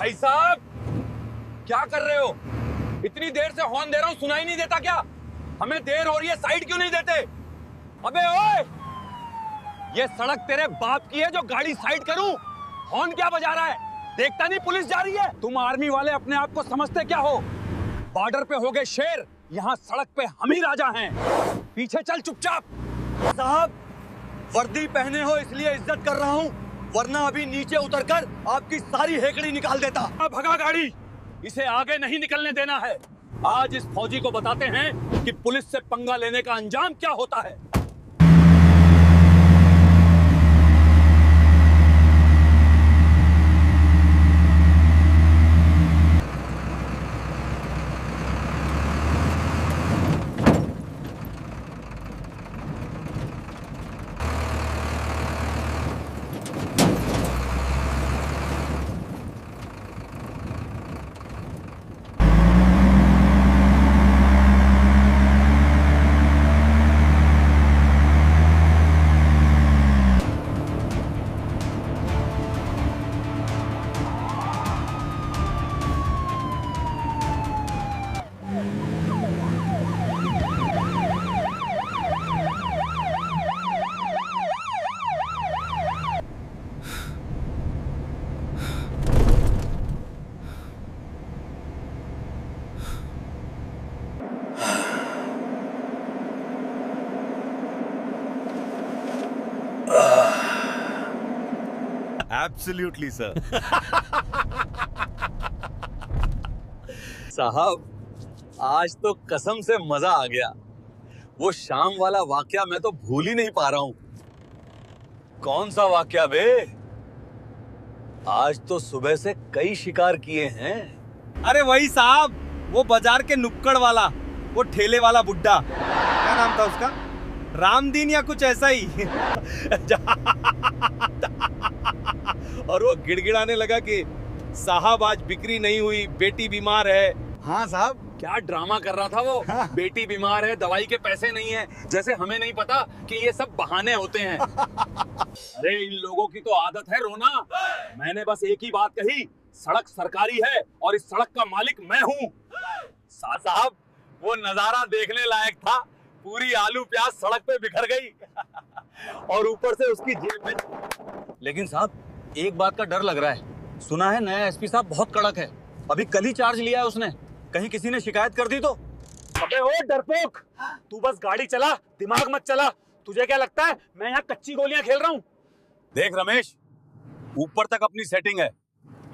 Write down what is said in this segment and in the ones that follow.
भाई साहब क्या कर रहे हो? इतनी देर से हॉर्न दे रहा हूं, सुनाई नहीं देता क्या? हमें देर हो रही है, साइड क्यों नहीं देते? अबे ओए, ये सड़क तेरे बाप की है जो गाड़ी साइड करूं? हॉर्न क्या बजा रहा है? देखता नहीं पुलिस जा रही है? तुम आर्मी वाले अपने आप को समझते क्या हो? बॉर्डर पे हो गए शेर, यहाँ सड़क पे हम ही राजा हैं। पीछे चल चुपचाप। साहब वर्दी पहने हो इसलिए इज्जत कर रहा हूँ, वरना अभी नीचे उतरकर आपकी सारी हेकड़ी निकाल देता। भगा गाड़ी, इसे आगे नहीं निकलने देना है। आज इस फौजी को बताते हैं कि पुलिस से पंगा लेने का अंजाम क्या होता है। Absolutely, sir. साहब आज तो कसम से मजा आ गया। वो शाम वाला वाकया मैं तो भूल ही नहीं पा रहा हूँ। कौन सा वाकया बे? आज तो सुबह से कई शिकार किए हैं। अरे वही साहब, वो बाजार के नुक्कड़ वाला, वो ठेले वाला बुड्ढा, क्या नाम था उसका? रामदीन या कुछ ऐसा ही। और वो गिड़गिड़ाने लगा कि साहब आज बिक्री नहीं हुई, बेटी बीमार है। हाँ साहब, क्या ड्रामा कर रहा था वो। बेटी बीमार है, दवाई के पैसे नहीं है, जैसे हमें नहीं पता कि ये सब बहाने होते हैं। अरे इन लोगों की तो आदत है रोना। मैंने बस एक ही बात कही, सड़क सरकारी है और इस सड़क का मालिक मैं हूँ। साहब वो नजारा देखने लायक था। पूरी आलू प्याज सड़क पे बिखर गई और ऊपर से उसकी जेब में। लेकिन साहब एक बात का डर लग रहा है। सुना है नया एसपी साहब बहुत कड़क है। अभी कल ही चार्ज लिया है उसने। कहीं किसी ने शिकायत कर दी तो? अबे ओ डरपोक, तू बस गाड़ी चला, दिमाग मत चला। तुझे क्या लगता है मैं यहाँ कच्ची गोलियां खेल रहा हूँ? देख रमेश, ऊपर तक अपनी सेटिंग है।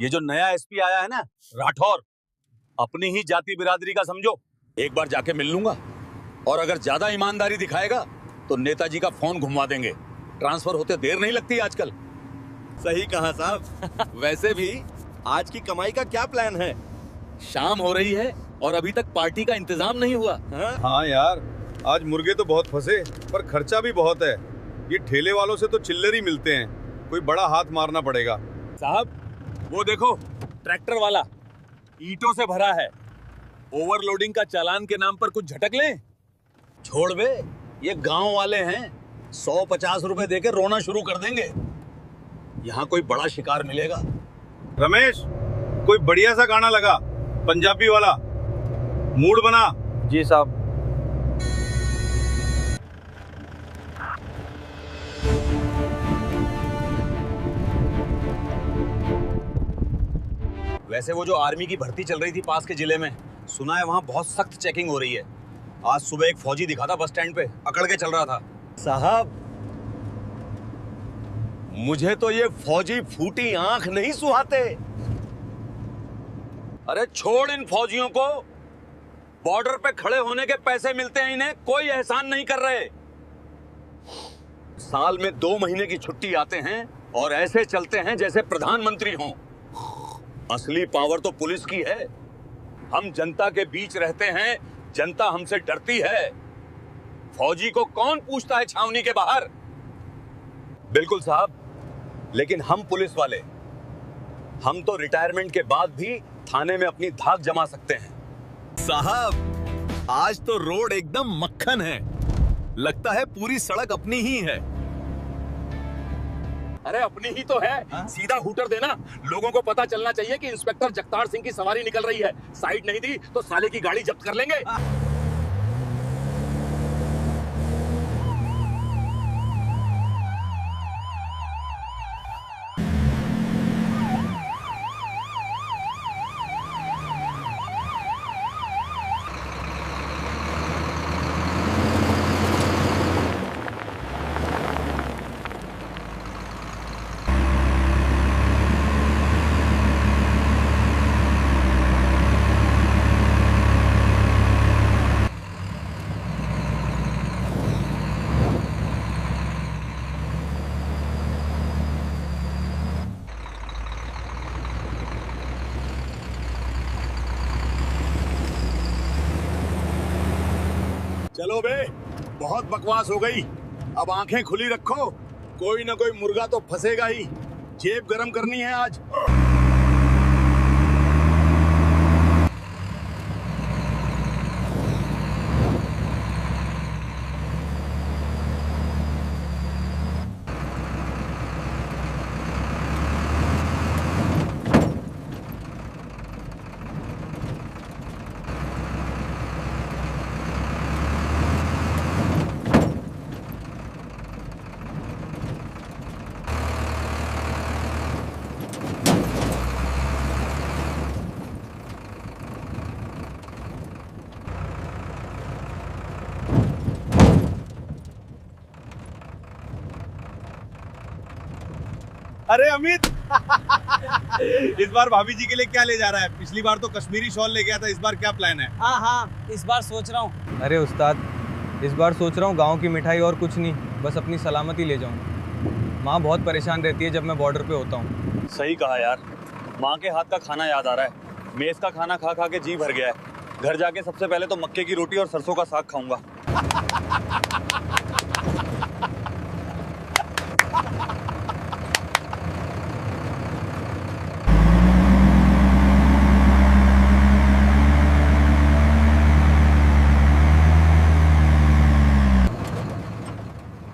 ये जो नया एसपी आया है ना राठौर, अपनी ही जाति बिरादरी का समझो। एक बार जाके मिल लूंगा और अगर ज्यादा ईमानदारी दिखाएगा तो नेताजी का फोन घुमा देंगे। ट्रांसफर होते देर नहीं लगती आजकल। सही कहा साहब। वैसे भी आज की कमाई का क्या प्लान है? शाम हो रही है और अभी तक पार्टी का इंतजाम नहीं हुआ। हाँ यार, आज मुर्गे तो बहुत फंसे पर खर्चा भी बहुत है। ये ठेले वालों से तो चिल्लर ही मिलते हैं, कोई बड़ा हाथ मारना पड़ेगा। साहब वो देखो, ट्रैक्टर वाला ईंटों से भरा है। ओवरलोडिंग का चालान के नाम पर कुछ झटक लें। छोड़ बे, ये गांव वाले हैं, 150 रुपए देके रोना शुरू कर देंगे। यहाँ कोई बड़ा शिकार मिलेगा। रमेश, कोई बढ़िया सा गाना लगा, पंजाबी वाला, मूड बना। जी साहब। वैसे वो जो आर्मी की भर्ती चल रही थी पास के जिले में, सुना है वहां बहुत सख्त चेकिंग हो रही है। आज सुबह एक फौजी दिखा था बस स्टैंड पे, अकड़ के चल रहा था। साहब मुझे तो ये फौजी फूटी आंख नहीं सुहाते। अरे छोड़ इन फौजियों को, बॉर्डर पे खड़े होने के पैसे मिलते हैं इन्हें, कोई एहसान नहीं कर रहे। साल में 2 महीने की छुट्टी आते हैं और ऐसे चलते हैं जैसे प्रधानमंत्री हों। असली पावर तो पुलिस की है। हम जनता के बीच रहते हैं, जनता हमसे डरती है। फौजी को कौन पूछता है छावनी के बाहर? बिल्कुल साहब, लेकिन हम पुलिस वाले, हम तो रिटायरमेंट के बाद भी थाने में अपनी धाक जमा सकते हैं। साहब आज तो रोड एकदम मक्खन है, लगता है पूरी सड़क अपनी ही है। अरे अपनी ही तो है। सीधा हूटर देना, लोगों को पता चलना चाहिए कि इंस्पेक्टर जगतार सिंह की सवारी निकल रही है। साइड नहीं दी तो साले की गाड़ी जब्त कर लेंगे। चलो बे, बहुत बकवास हो गई। अब आंखें खुली रखो, कोई ना कोई मुर्गा तो फंसेगा ही। जेब गरम करनी है आज। अरे अमित इस बार भाभी जी के लिए क्या ले जा रहा है? पिछली बार तो कश्मीरी शॉल ले गया था, इस बार क्या प्लान है? हाँ हाँ, इस बार सोच रहा हूँ। अरे उस्ताद, इस बार सोच रहा हूँ गांव की मिठाई और कुछ नहीं, बस अपनी सलामती ले जाऊँ। माँ बहुत परेशान रहती है जब मैं बॉर्डर पे होता हूँ। सही कहा यार, माँ के हाथ का खाना याद आ रहा है। मेस का खाना खा खा के जी भर गया है। घर जाके सबसे पहले तो मक्के की रोटी और सरसों का साग खाऊंगा।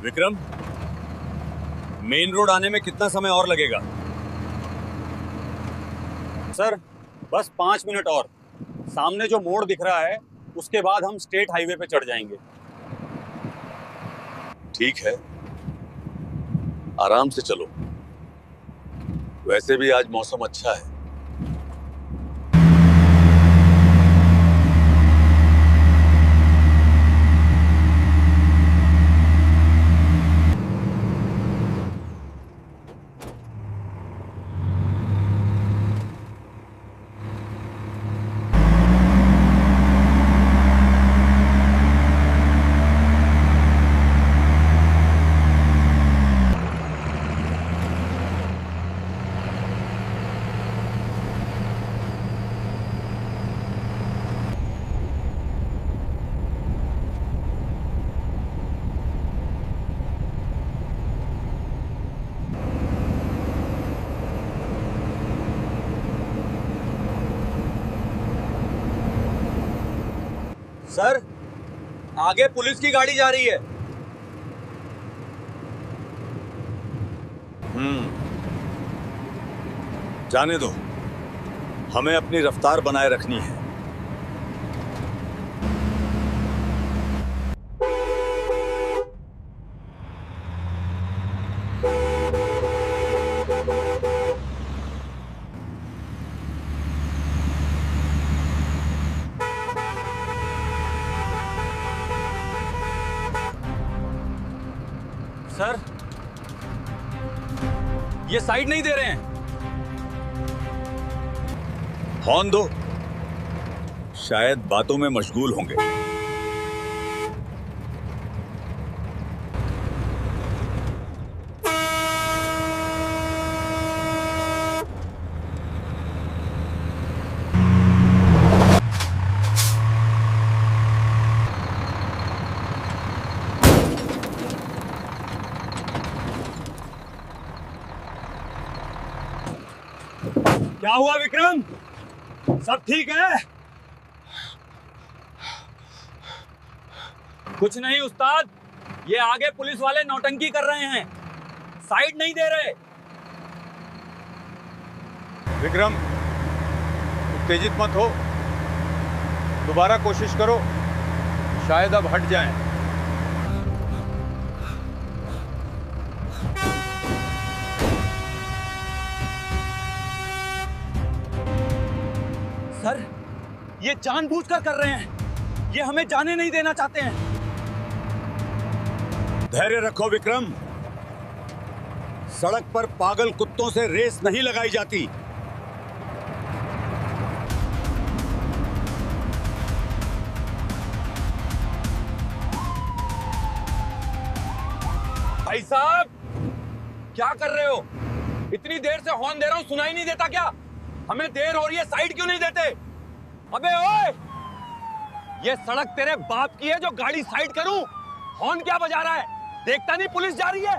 विक्रम, मेन रोड आने में कितना समय और लगेगा? सर, बस 5 मिनट और। सामने जो मोड़ दिख रहा है उसके बाद हम स्टेट हाईवे पे चढ़ जाएंगे। ठीक है, आराम से चलो। वैसे भी आज मौसम अच्छा है। सर, आगे पुलिस की गाड़ी जा रही है। जाने दो, हमें अपनी रफ्तार बनाए रखनी है। सर, ये साइड नहीं दे रहे हैं। हॉर्न दो, शायद बातों में मशगूल होंगे। क्या हुआ विक्रम? सब ठीक है? कुछ नहीं उस्ताद, ये आगे पुलिस वाले नौटंकी कर रहे हैं। साइड नहीं दे रहे। विक्रम, उत्तेजित मत हो, दोबारा कोशिश करो, शायद अब हट जाएं। सर, ये जानबूझकर कर रहे हैं, ये हमें जाने नहीं देना चाहते हैं। धैर्य रखो विक्रम, सड़क पर पागल कुत्तों से रेस नहीं लगाई जाती। भाई साहब, क्या कर रहे हो? इतनी देर से हॉर्न दे रहा हूं, सुनाई नहीं देता क्या? हमें देर हो रही है, साइड क्यों नहीं देते? अबे ओए, ये सड़क तेरे बाप की है जो गाड़ी साइड करूं? हॉर्न क्या बजा रहा है? देखता नहीं पुलिस जा रही है?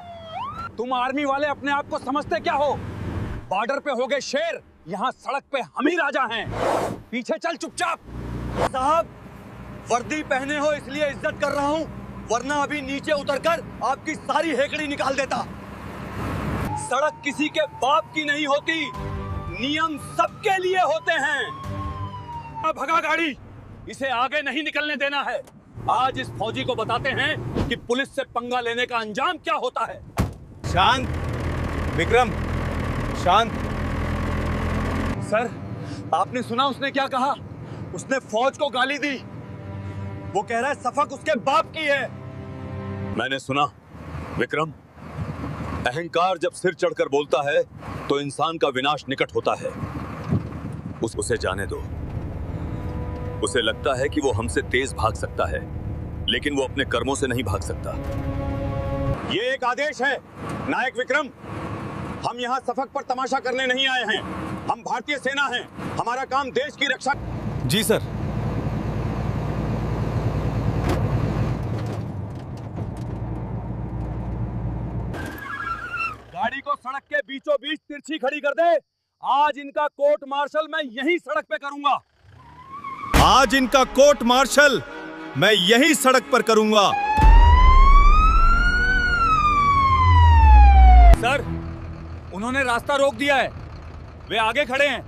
तुम आर्मी वाले अपने आप को समझते क्या हो? बॉर्डर पे हो गए शेर, यहाँ सड़क पे हम ही राजा हैं। पीछे चल चुपचाप। साहब, वर्दी पहने हो इसलिए इज्जत कर रहा हूँ, वरना अभी नीचे उतरकर आपकी सारी हेकड़ी निकाल देता। सड़क किसी के बाप की नहीं होती, नियम सबके लिए होते हैं। अब भगा गाड़ी, इसे आगे नहीं निकलने देना है। आज इस फौजी को बताते हैं कि पुलिस से पंगा लेने का अंजाम क्या होता है। शांत विक्रम, शांत। सर, आपने सुना उसने क्या कहा? उसने फौज को गाली दी। वो कह रहा है सफक उसके बाप की है। मैंने सुना विक्रम, अहंकार जब सिर चढ़कर बोलता है तो इंसान का विनाश निकट होता है। उसे जाने दो। उसे लगता है कि वो हमसे तेज भाग सकता है, लेकिन वो अपने कर्मों से नहीं भाग सकता। ये एक आदेश है नायक विक्रम, हम यहाँ सफक पर तमाशा करने नहीं आए हैं। हम भारतीय सेना हैं, हमारा काम देश की रक्षा। जी सर। गाड़ी को सड़क के बीचों बीच तिरछी खड़ी कर दे। आज इनका कोर्ट मार्शल मैं यहीं सड़क पे करूंगा। आज इनका कोर्ट मार्शल मैं यही सड़क पर करूंगा। सर, उन्होंने रास्ता रोक दिया है, वे आगे खड़े हैं।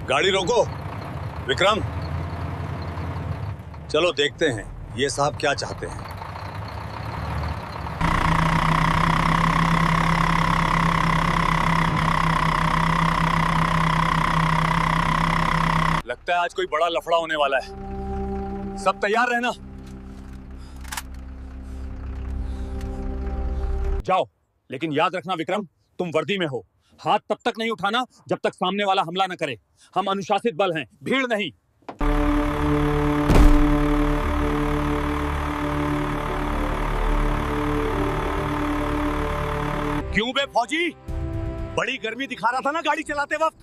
गाड़ी रोको विक्रम, चलो देखते हैं ये साहब क्या चाहते हैं। लगता है आज कोई बड़ा लफड़ा होने वाला है, सब तैयार रहना। जाओ, लेकिन याद रखना विक्रम, तुम वर्दी में हो। हाथ तब तक नहीं उठाना जब तक सामने वाला हमला न करे। हम अनुशासित बल हैं, भीड़ नहीं। क्यों बे फौजी, बड़ी गर्मी दिखा रहा था ना गाड़ी चलाते वक्त?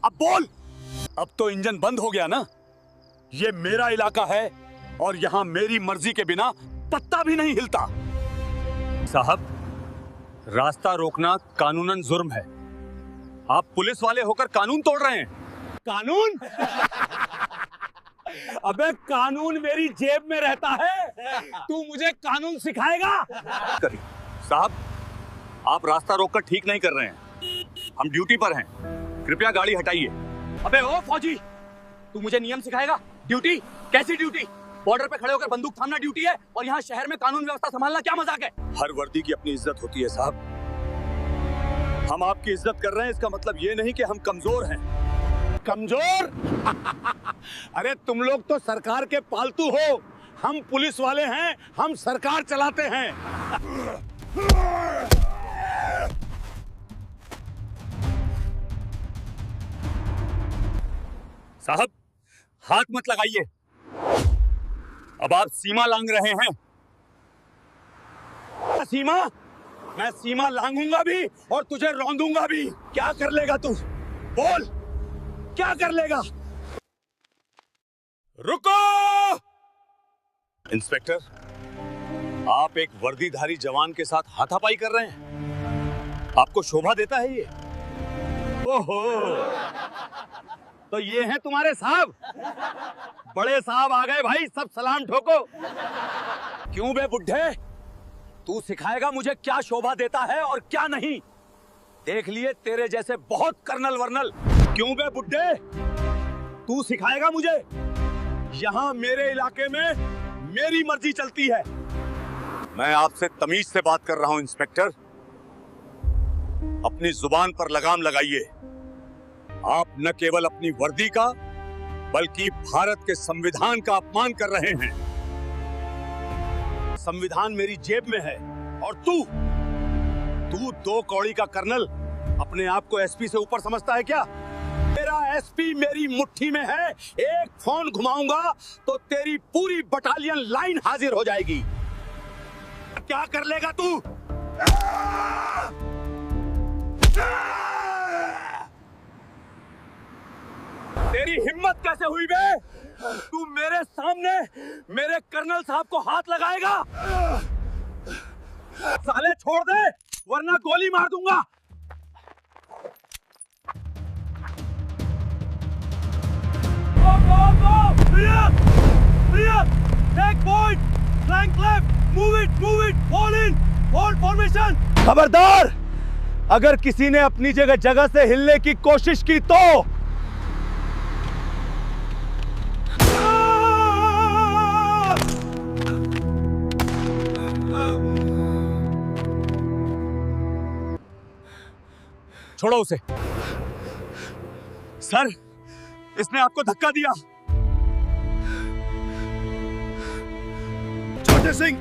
अब बोल। अब तो इंजन बंद हो गया ना? ये मेरा इलाका है और यहां मेरी मर्जी के बिना पत्ता भी नहीं हिलता। साहब, रास्ता रोकना कानूनन जुर्म है। आप पुलिस वाले होकर कानून तोड़ रहे हैं। कानून? अबे कानून मेरी जेब में रहता है, तू मुझे कानून सिखाएगा? साहब, आप रास्ता रोककर ठीक नहीं कर रहे हैं। हम ड्यूटी पर हैं, कृपया गाड़ी हटाइए। अबे ओ फौजी, तू मुझे नियम सिखाएगा? ड्यूटी? कैसी ड्यूटी? बॉर्डर पे खड़े होकर बंदूक थामना ड्यूटी है और यहाँ शहर में कानून व्यवस्था संभालना क्या मजाक है? हर वर्दी की अपनी इज्जत होती है साहब। हम आपकी इज्जत कर रहे हैं, इसका मतलब ये नहीं कि हम कमजोर हैं। कमजोर? अरे तुम लोग तो सरकार के पालतू हो, हम पुलिस वाले हैं, हम सरकार चलाते हैं। साहब, हाथ मत लगाइए, अब आप सीमा लांघ रहे हैं। सीमा? मैं सीमा लांघूंगा भी और तुझे रौंदूंगा भी। क्या कर लेगा तू? बोल, क्या कर लेगा? रुको! इंस्पेक्टर, आप एक वर्दीधारी जवान के साथ हाथापाई कर रहे हैं, आपको शोभा देता है ये? ओहो, तो ये हैं तुम्हारे साहब? बड़े साहब आ गए भाई, सब सलाम ठोको। क्यों बे बुड्ढे, तू सिखाएगा मुझे क्या शोभा देता है और क्या नहीं। देख लिए तेरे जैसे बहुत कर्नल वर्नल। क्यों बे बुड्ढे, तू सिखाएगा मुझे? यहाँ मेरे इलाके में मेरी मर्जी चलती है। मैं आपसे तमीज से बात कर रहा हूं इंस्पेक्टर। अपनी जुबान पर लगाम लगाइए। आप न केवल अपनी वर्दी का बल्कि भारत के संविधान का अपमान कर रहे हैं। संविधान मेरी जेब में है और तू 2 कौड़ी का कर्नल अपने आप को एसपी से ऊपर समझता है क्या? मेरा एसपी मेरी मुट्ठी में है। एक फोन घुमाऊंगा तो तेरी पूरी बटालियन लाइन हाजिर हो जाएगी। क्या कर लेगा तू? तेरी हिम्मत कैसे हुई बे? तू मेरे सामने मेरे कर्नल साहब को हाथ लगाएगा? साले छोड़ दे वरना गोली मार दूंगा। खबरदार, अगर किसी ने अपनी जगह से हिलने की कोशिश की तो छोड़ो उसे। सर, इसने आपको धक्का दिया। छोटे सिंह,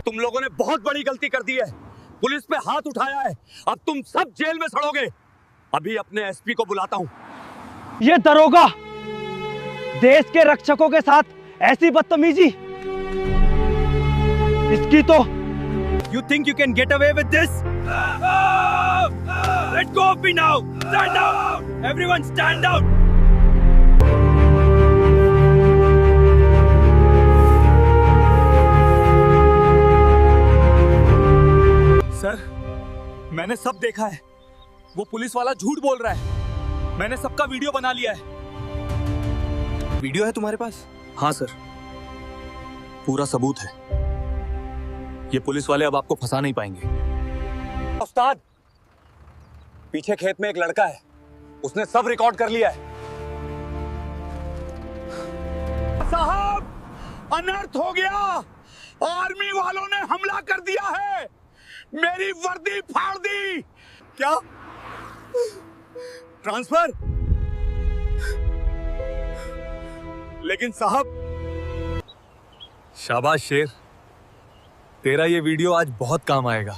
तुम लोगों ने बहुत बड़ी गलती कर दी है। पुलिस पे हाथ उठाया है। अब तुम सब जेल में सड़ोगे। अभी अपने एसपी को बुलाता हूं। ये दरोगा देश के रक्षकों के साथ ऐसी बदतमीजी, इसकी तो You think you can get away with this? Let go of me now! Stand down! Everyone stand down! Sir, मैंने सब देखा है। वो पुलिस वाला झूठ बोल रहा है। मैंने सबका वीडियो बना लिया है। वीडियो है तुम्हारे पास? हाँ सर, पूरा सबूत है। ये पुलिस वाले अब आपको फंसा नहीं पाएंगे। उस्ताद, पीछे खेत में एक लड़का है, उसने सब रिकॉर्ड कर लिया है। साहब, अनर्थ हो गया। आर्मी वालों ने हमला कर दिया है। मेरी वर्दी फाड़ दी। क्या? ट्रांसफर? लेकिन साहब। शाबाश शेर, तेरा ये वीडियो आज बहुत काम आएगा।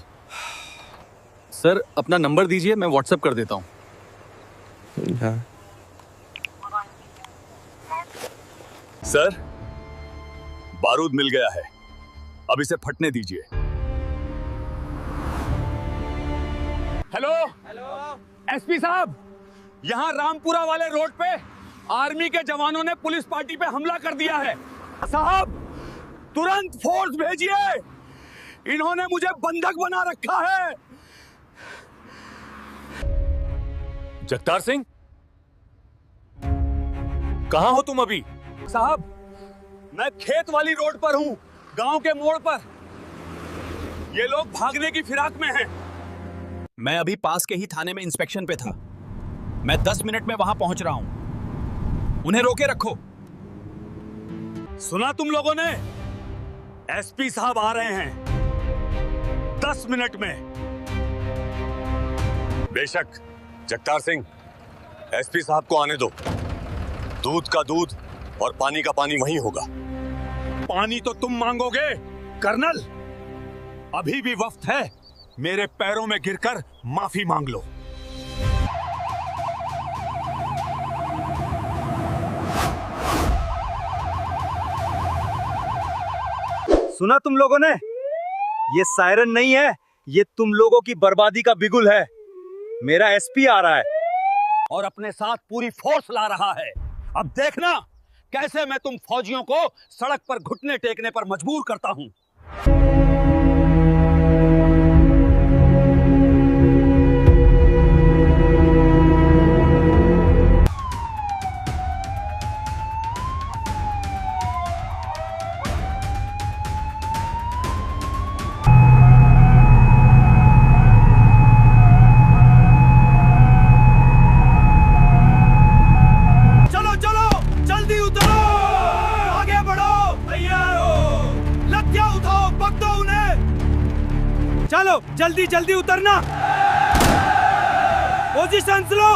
सर, अपना नंबर दीजिए, मैं व्हाट्सएप कर देता हूं। सर, बारूद मिल गया है। अब इसे फटने दीजिए। हेलो एसपी साहब, यहां रामपुरा वाले रोड पे आर्मी के जवानों ने पुलिस पार्टी पे हमला कर दिया है। साहब, तुरंत फोर्स भेजिए। इन्होंने मुझे बंधक बना रखा है। जगतार सिंह, कहां हो तुम अभी? साहब, मैं खेत वाली रोड पर हूं, गांव के मोड़ पर। ये लोग भागने की फिराक में हैं। मैं अभी पास के ही थाने में इंस्पेक्शन पे था। मैं 10 मिनट में वहां पहुंच रहा हूं। उन्हें रोके रखो। सुना तुम लोगों ने? एसपी साहब आ रहे हैं 10 मिनट में। बेशक जगतार सिंह, एसपी साहब को आने दो। दूध का दूध और पानी का पानी वहीं होगा। पानी तो तुम मांगोगे कर्नल। अभी भी वक्त है, मेरे पैरों में गिरकर माफी मांग लो। सुना तुम लोगों ने? ये सायरन नहीं है, ये तुम लोगों की बर्बादी का बिगुल है। मेरा एसपी आ रहा है और अपने साथ पूरी फोर्स ला रहा है। अब देखना कैसे मैं तुम फौजियों को सड़क पर घुटने टेकने पर मजबूर करता हूं। चलो जल्दी जल्दी उतरना। पोजीशन लो।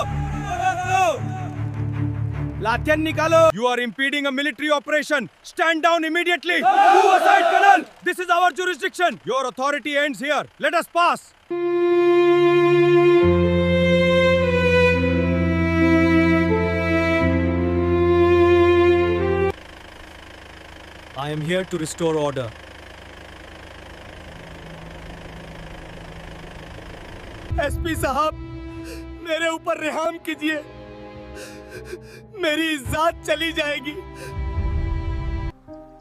लाठियां निकालो। You are impeding a military operation. Stand down immediately. Move aside, Colonel. This is our jurisdiction. Your authority ends here. Let us pass. I am here to restore order. SP साहब, मेरे ऊपर रहम कीजिए, मेरी इज्जत चली जाएगी।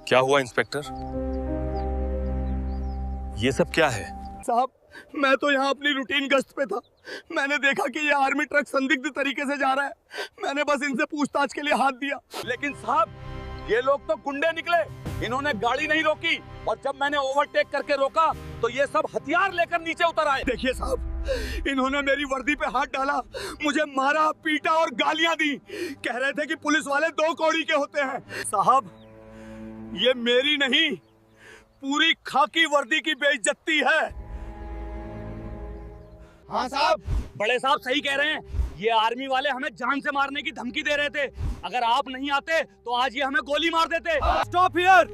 क्या हुआ इंस्पेक्टर? ये सब क्या है? साहब, मैं तो यहाँ अपनी रूटीन गश्त पे था। मैंने देखा कि ये आर्मी ट्रक संदिग्ध तरीके से जा रहा है। मैंने बस इनसे पूछताछ के लिए हाथ दिया। लेकिन साहब, ये लोग तो गुंडे निकले। इन्होंने गाड़ी नहीं रोकी और जब मैंने ओवरटेक करके रोका तो ये सब हथियार लेकर नीचे उतर आए। देखिए साहब, इन्होंने मेरी वर्दी पे हाथ डाला, मुझे मारा, पीटा और गालियां दी। कह रहे थे कि पुलिस वाले 2 कौड़ी के होते हैं। साहब, ये मेरी नहीं, पूरी खाकी वर्दी की बेइज्जती है। हाँ साहब, बड़े साहब सही कह रहे हैं। ये आर्मी वाले हमें जान से मारने की धमकी दे रहे थे। अगर आप नहीं आते तो आज ये हमें गोली मार देते। Stop here.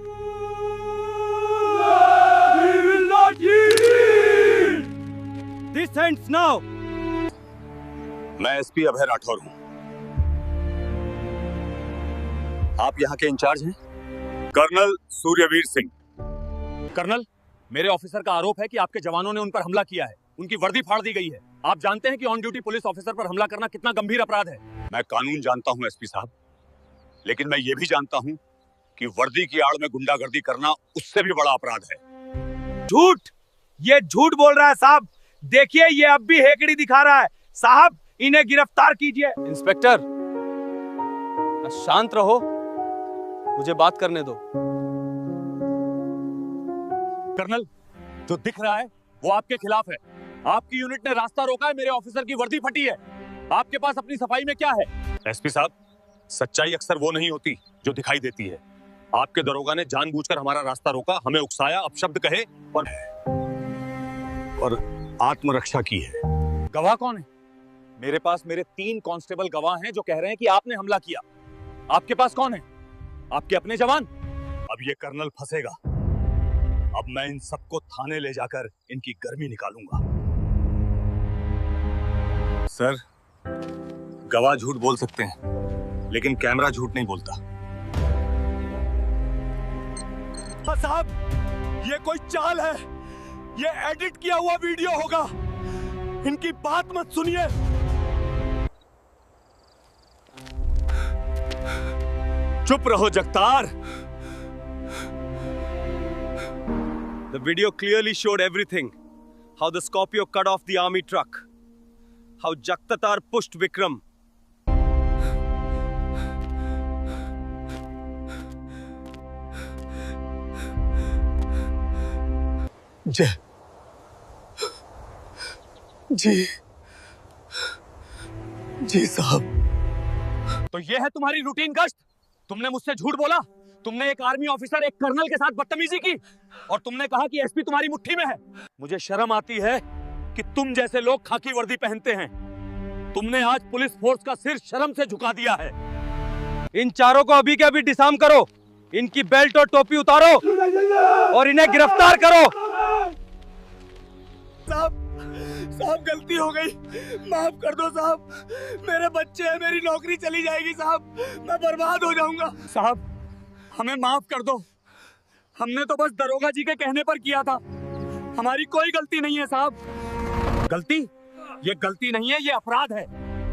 We will not yield. This ends now. मैं एसपी अभय राठौर हूँ। आप यहाँ के इंचार्ज हैं? कर्नल सूर्यवीर सिंह। कर्नल, मेरे ऑफिसर का आरोप है कि आपके जवानों ने उन पर हमला किया है। उनकी वर्दी फाड़ दी गई है। आप जानते हैं कि ऑन ड्यूटी पुलिस ऑफिसर पर हमला करना कितना गंभीर अपराध है। मैं कानून जानता हूँ एसपी साहब, लेकिन मैं ये भी जानता हूँ कि वर्दी की आड़ में गुंडागर्दी करना उससे भी बड़ा अपराध है। झूठ, ये झूठ बोल रहा है साहब। देखिए, ये अब भी हेकड़ी दिखा रहा है। साहब, इन्हें गिरफ्तार कीजिए। इंस्पेक्टर, शांत रहो, मुझे बात करने दो। कर्नल, जो दिख रहा है वो आपके खिलाफ है। आपकी यूनिट ने रास्ता रोका है, मेरे ऑफिसर की वर्दी फटी है। आपके पास अपनी सफाई में क्या है? एसपी साहब, सच्चाई अक्सर वो नहीं होती जो दिखाई देती है। आपके दरोगा ने जानबूझकर हमारा रास्ता रोका, हमें उकसाया, अपशब्द कहे और आत्मरक्षा की है। गवाह कौन है? मेरे पास मेरे 3 कांस्टेबल गवाह हैं जो कह रहे हैं कि आपने हमला किया। आपके पास कौन है? आपके अपने जवान? अब ये कर्नल फंसेगा। अब मैं इन सबको थाने ले जाकर इनकी गर्मी निकालूंगा। सर, गवाह झूठ बोल सकते हैं, लेकिन कैमरा झूठ नहीं बोलता। साहब, ये कोई चाल है। ये एडिट किया हुआ वीडियो होगा। इनकी बात मत सुनिए। चुप रहो Jagtar. The video clearly showed everything. How the Scorpio cut off the army truck. How Jagtatar pushed Vikram. जी साहब। तो ये है तुम्हारी रूटीन गश्त? तुमने मुझसे झूठ बोला। तुमने एक आर्मी ऑफिसर, एक कर्नल के साथ बदतमीजी की और तुमने कहा कि एसपी तुम्हारी मुट्ठी में है। मुझे शर्म आती है कि तुम जैसे लोग खाकी वर्दी पहनते हैं। तुमने आज पुलिस फोर्स का सिर शर्म से झुका दिया है। इन चारों को अभी के अभी डिसआर्म करो। इनकी बेल्ट और टोपी उतारो और इन्हें गिरफ्तार करो। साहब, गलती हो गई, माफ कर दो साहब। मेरे बच्चे हैं, मेरी नौकरी चली जाएगी साहब, मैं बर्बाद हो जाऊंगा। साहब, हमें माफ कर दो। हमने तो बस दरोगा जी के कहने पर किया था। हमारी कोई गलती नहीं है साहब। गलती? ये गलती नहीं है, ये अपराध है।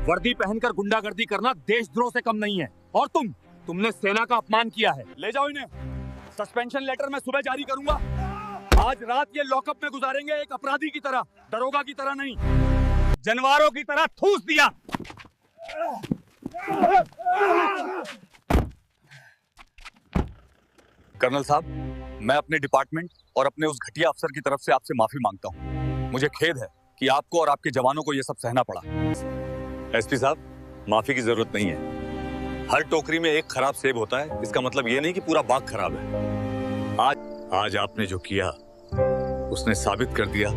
वर्दी पहनकर गुंडागर्दी करना देशद्रोह से कम नहीं है। और तुमने सेना का अपमान किया है। ले जाओ इन्हें। सस्पेंशन लेटर मैं सुबह जारी करूंगा। आज रात ये लॉकअप में गुजारेंगे, एक अपराधी की तरह, दरोगा की तरह नहीं। जानवरों की तरह ठूस दिया। कर्नल साहब, मैं अपने डिपार्टमेंट और अपने उस घटिया अफसर की तरफ से आपसे माफी मांगता हूँ। मुझे खेद है कि आपको और आपके जवानों को यह सब सहना पड़ा। एसपी साहब, माफी की जरूरत नहीं है। हर टोकरी में एक खराब सेब होता है, इसका मतलब ये नहीं कि पूरा बाग खराब है। आज आपने जो किया उसने साबित कर दिया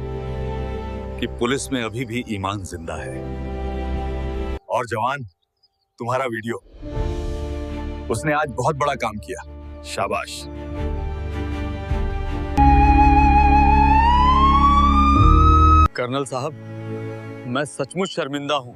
कि पुलिस में अभी भी ईमान जिंदा है। और जवान, तुम्हारा वीडियो, उसने आज बहुत बड़ा काम किया, शाबाश। कर्नल साहब, मैं सचमुच शर्मिंदा हूं।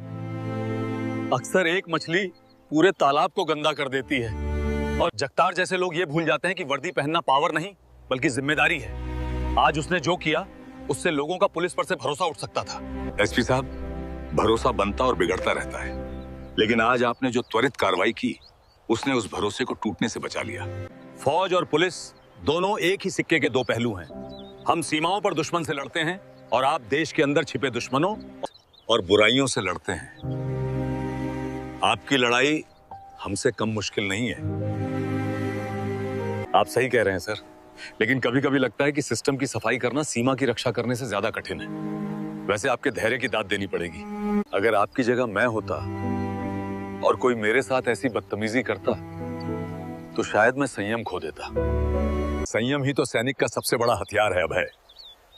अक्सर एक मछली पूरे तालाब को गंदा कर देती है और जगतार जैसे लोग ये भूल जाते हैं कि वर्दी पहनना पावर नहीं बल्कि जिम्मेदारी है। आज उसने जो किया उससे लोगों का पुलिस पर से भरोसा उठ सकता था। एसपी साहब, भरोसा बनता और बिगड़ता रहता है, लेकिन आज आपने जो त्वरित कार्रवाई की उसने उस भरोसे को टूटने से बचा लिया। फौज और पुलिस दोनों एक ही सिक्के के दो पहलू हैं। हम सीमाओं पर दुश्मन से लड़ते हैं और आप देश के अंदर छिपे दुश्मनों और बुराइयों से लड़ते हैं। आपकी लड़ाई हमसे कम मुश्किल नहीं है। आप सही कह रहे हैं सर, लेकिन कभी कभी लगता है कि सिस्टम की सफाई करना सीमा की रक्षा करने से ज्यादा कठिन है। वैसे आपके धैर्य की दाद देनी पड़ेगी। अगर आपकी जगह मैं होता और कोई मेरे साथ ऐसी बदतमीजी करता तो शायद मैं संयम खो देता। संयम ही तो सैनिक का सबसे बड़ा हथियार है अभय।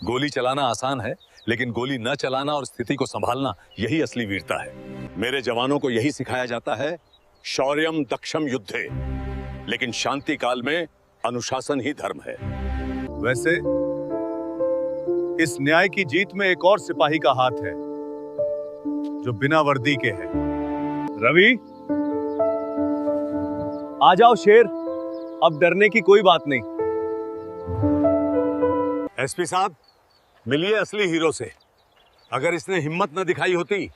गोली चलाना आसान है, लेकिन गोली न चलाना और स्थिति को संभालना यही असली वीरता है। मेरे जवानों को यही सिखाया जाता है, शौर्यम दक्षम युद्धे, लेकिन शांति काल में अनुशासन ही धर्म है। वैसे इस न्याय की जीत में एक और सिपाही का हाथ है जो बिना वर्दी के है। रवि, आ जाओ शेर, अब डरने की कोई बात नहीं। एसपी साहब, मिलिए असली हीरो से। अगर इसने हिम्मत न दिखाई होती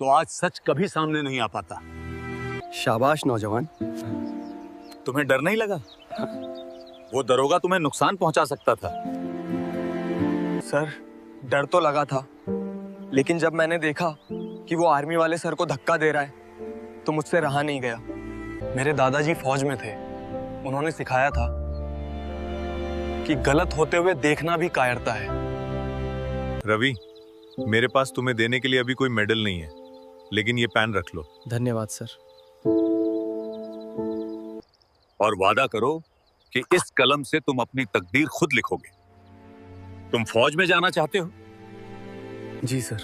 तो आज सच कभी सामने नहीं आ पाता। शाबाश नौजवान। तुम्हें डर नहीं लगा? वो दरोगा तुम्हें नुकसान पहुंचा सकता था। सर, डर तो लगा था, लेकिन जब मैंने देखा कि वो आर्मी वाले सर को धक्का दे रहा है तो मुझसे रहा नहीं गया। मेरे दादाजी फौज में थे, उन्होंने सिखाया था कि गलत होते हुए देखना भी कायरता है। रवि, मेरे पास तुम्हें देने के लिए अभी कोई मेडल नहीं है, लेकिन ये पेन रख लो। धन्यवाद सर। और वादा करो कि इस कलम से तुम अपनी तकदीर खुद लिखोगे। तुम फौज में जाना चाहते हो? जी सर,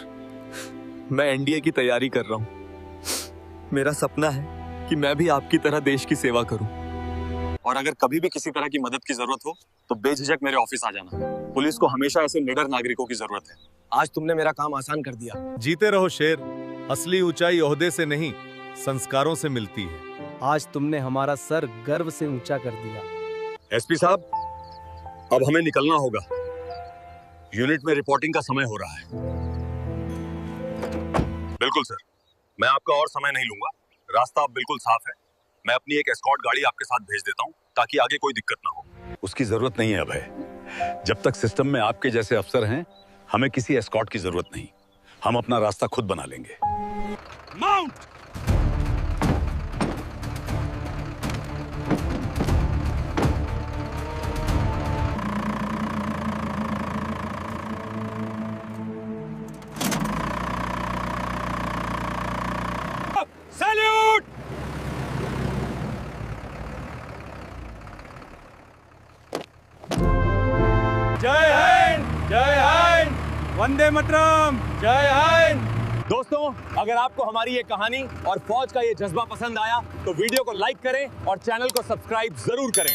मैं एनडीए की तैयारी कर रहा हूँ। मेरा सपना है कि मैं भी आपकी तरह देश की सेवा करूं। और अगर कभी भी किसी तरह की मदद की जरूरत हो तो बेझिझक मेरे ऑफिस आ जाना। पुलिस को हमेशा ऐसे निडर नागरिकों की जरूरत है। आज तुमने मेरा काम आसान कर दिया। जीते रहो शेर। असली ऊंचाई ओहदे से नहीं, संस्कारों से मिलती है। आज तुमने हमारा सर गर्व से ऊंचा कर दिया। एसपी साहब, अब हमें निकलना होगा। यूनिट में रिपोर्टिंग का समय हो रहा है। बिल्कुल सर, मैं आपका और समय नहीं लूंगा। रास्ता अब बिल्कुल साफ है। मैं अपनी एक एस्कॉर्ट गाड़ी आपके साथ भेज देता हूं ताकि आगे कोई दिक्कत ना हो। उसकी जरूरत नहीं है अभय। जब तक सिस्टम में आपके जैसे अफसर हैं, हमें किसी एस्कॉर्ट की जरूरत नहीं। हम अपना रास्ता खुद बना लेंगे। माउंट! सैल्यूट! जय हिंद! जय हिंद! वंदे मातरम! जय हिंद! दोस्तों, अगर आपको हमारी ये कहानी और फौज का ये जज्बा पसंद आया तो वीडियो को लाइक करें और चैनल को सब्सक्राइब जरूर करें।